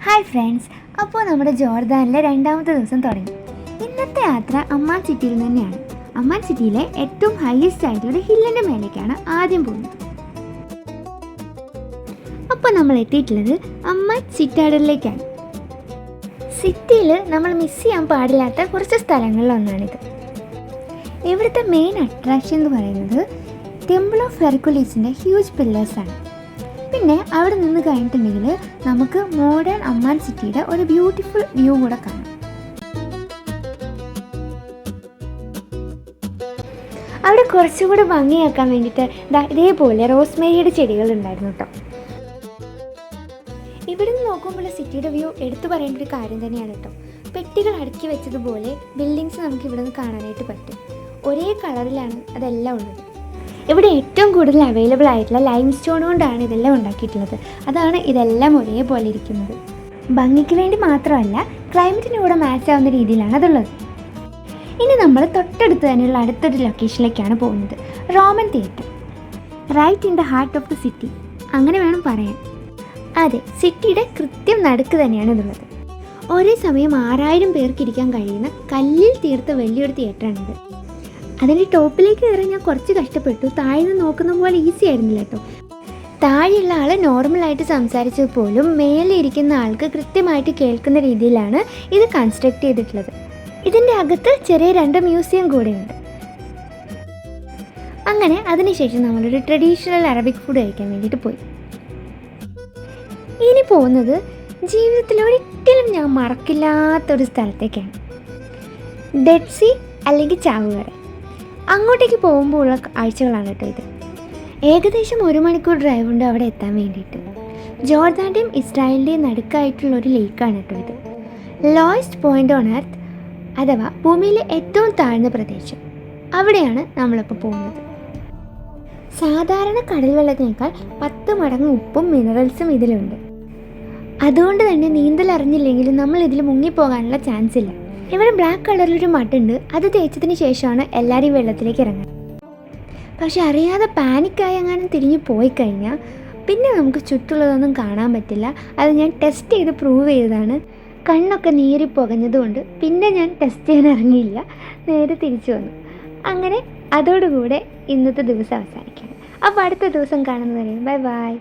Hi friends, അപ്പോൾ നമ്മുടെ ജോർദാനിലെ രണ്ടാമത്തെ ദിവസം തുടങ്ങി. ഇന്നത്തെ യാത്ര അമ്മാൻ സിറ്റിയിൽ തന്നെയാണ്. അമ്മാൻ സിറ്റിയിലെ ഏറ്റവും ഹയസ്റ്റ് ആയിട്ടുള്ള ഹില്ലിൻ്റെ മേലേക്കാണ് ആദ്യം പോകുന്നത്. അപ്പോൾ നമ്മൾ എത്തിയിട്ടുള്ളത് അമ്മാൻ സിറ്റാഡലിലേക്കാണ്. സിറ്റിയിൽ നമ്മൾ മിസ് ചെയ്യാൻ പാടില്ലാത്ത കുറച്ച് സ്ഥലങ്ങളിലൊന്നാണിത്. ഇവിടുത്തെ മെയിൻ അട്രാക്ഷൻ എന്ന് പറയുന്നത് ടെമ്പിൾ ഓഫ് ഹെർക്കുലീസിൻ്റെ ഹ്യൂജ് പില്ലേഴ്സാണ്. പിന്നെ അവിടെ നിന്ന് കഴിഞ്ഞിട്ടുണ്ടെങ്കിൽ നമുക്ക് മോഡേൺ അമ്മാൻ സിറ്റിയുടെ ഒരു ബ്യൂട്ടിഫുൾ വ്യൂ കൂടെ കാണാം. അവിടെ കുറച്ചുകൂടി ഭംഗിയാക്കാൻ വേണ്ടിയിട്ട് ഇതേപോലെ റോസ്മേരിയുടെ ചെടികൾ ഉണ്ടായിരുന്നു കേട്ടോ. ഇവിടെ നിന്ന് നോക്കുമ്പോൾ സിറ്റിയുടെ വ്യൂ എടുത്തു പറയേണ്ട ഒരു കാര്യം തന്നെയാണ് കേട്ടോ. പെട്ടികൾ അടുക്കി വെച്ചതുപോലെ ബിൽഡിങ്സ് നമുക്ക് ഇവിടെ നിന്ന് കാണാനായിട്ട് പറ്റും. ഒരേ കളറിലാണ് അതെല്ലാം ഉള്ളത്. ഇവിടെ ഏറ്റവും കൂടുതൽ അവൈലബിൾ ആയിട്ടുള്ള ലൈം സ്റ്റോൺ കൊണ്ടാണ് ഇതെല്ലാം ഉണ്ടാക്കിയിട്ടുള്ളത്. അതാണ് ഇതെല്ലാം ഒരേപോലെ ഇരിക്കുന്നത്. ഭംഗിക്ക് വേണ്ടി മാത്രമല്ല, ക്ലൈമറ്റിന് കൂടെ മാച്ച് ആവുന്ന രീതിയിലാണ് അതുള്ളത്. ഇനി നമ്മൾ തൊട്ടടുത്ത് തന്നെയുള്ള അടുത്തൊരു ലൊക്കേഷനിലേക്കാണ് പോകുന്നത്. Roman theatre, right in the heart of the city, അങ്ങനെ വേണം പറയാൻ. അതെ, സിറ്റിയുടെ കൃത്യം നടുക്ക് തന്നെയാണ് ഇതുള്ളത്. ഒരേ സമയം 6000 പേർക്ക് ഇരിക്കാൻ കഴിയുന്ന കല്ലിൽ തീർത്ത വലിയൊരു തിയേറ്ററാണിത്. അതിൻ്റെ ടോപ്പിലേക്ക് കയറി ഞാൻ കുറച്ച് കഷ്ടപ്പെട്ടു. താഴെ നിന്ന് നോക്കുന്ന പോലെ ഈസി ആയിരുന്നില്ല കേട്ടോ. താഴെയുള്ള ആൾ നോർമലായിട്ട് സംസാരിച്ചത് പോലും മേലെ ഇരിക്കുന്ന ആൾക്ക് കൃത്യമായിട്ട് കേൾക്കുന്ന രീതിയിലാണ് ഇത് കൺസ്ട്രക്ട് ചെയ്തിട്ടുള്ളത്. ഇതിൻ്റെ അകത്ത് ചെറിയ 2 മ്യൂസിയം കൂടെയുണ്ട്. അങ്ങനെ അതിനുശേഷം നമ്മളൊരു ട്രഡീഷണൽ അറബിക് ഫുഡ് കഴിക്കാൻ വേണ്ടിയിട്ട് പോയി. ഇനി പോകുന്നത് ജീവിതത്തിൽ ഒരിക്കലും ഞാൻ മറക്കില്ലാത്തൊരു സ്ഥലത്തേക്കാണ്. ഡെഡ് സീ അല്ലെങ്കിൽ ചാവുകര. അങ്ങോട്ടേക്ക് പോകുമ്പോൾ ഉള്ള കാഴ്ചകളാണ് കേട്ടോ ഇത്. ഏകദേശം 1 മണിക്കൂർ ഡ്രൈവ് ഉണ്ട് അവിടെ എത്താൻ വേണ്ടിയിട്ട്. ജോർദാൻ്റെയും ഇസ്രായേലിൻ്റെയും നടുക്കായിട്ടുള്ള ഒരു ലേക്കാണ് കേട്ടോ ഇത്. ലോയസ്റ്റ് പോയിൻ്റ് ഓൺ എർത്ത്, അഥവാ ഭൂമിയിലെ ഏറ്റവും താഴ്ന്ന പ്രദേശം. അവിടെയാണ് നമ്മളിപ്പോൾ പോകുന്നത്. സാധാരണ കടൽ വെള്ളത്തിനേക്കാൾ 10 മടങ്ങ് ഉപ്പും മിനറൽസും ഇതിലുണ്ട്. അതുകൊണ്ട് തന്നെ നീന്തൽ അറിഞ്ഞില്ലെങ്കിലും നമ്മൾ ഇതിൽ മുങ്ങിപ്പോകാനുള്ള ചാൻസ് ഇല്ല. ഇവിടെ ബ്ലാക്ക് കളറിലൊരു മട്ടുണ്ട്. അത് തേച്ചതിന് ശേഷമാണ് എല്ലാവരും വെള്ളത്തിലേക്ക് ഇറങ്ങുന്നത്. പക്ഷെ അറിയാതെ പാനിക്കായി എങ്ങാനും തിരിഞ്ഞു പോയി കഴിഞ്ഞാൽ പിന്നെ നമുക്ക് ചുറ്റുള്ളതൊന്നും കാണാൻ പറ്റില്ല. അത് ഞാൻ ടെസ്റ്റ് ചെയ്ത് പ്രൂവ് ചെയ്തതാണ്. കണ്ണൊക്കെ നീറിപ്പോകഞ്ഞതുകൊണ്ട് പിന്നെ ഞാൻ ടെസ്റ്റ് ചെയ്യാൻ ഇറങ്ങിയില്ല, നേരെ തിരിച്ചു വന്നു. അങ്ങനെ അതോടുകൂടെ ഇന്നത്തെ ദിവസം അവസാനിക്കണം. അപ്പോൾ അടുത്ത ദിവസം കാണുന്നവരെ ബൈ ബൈ.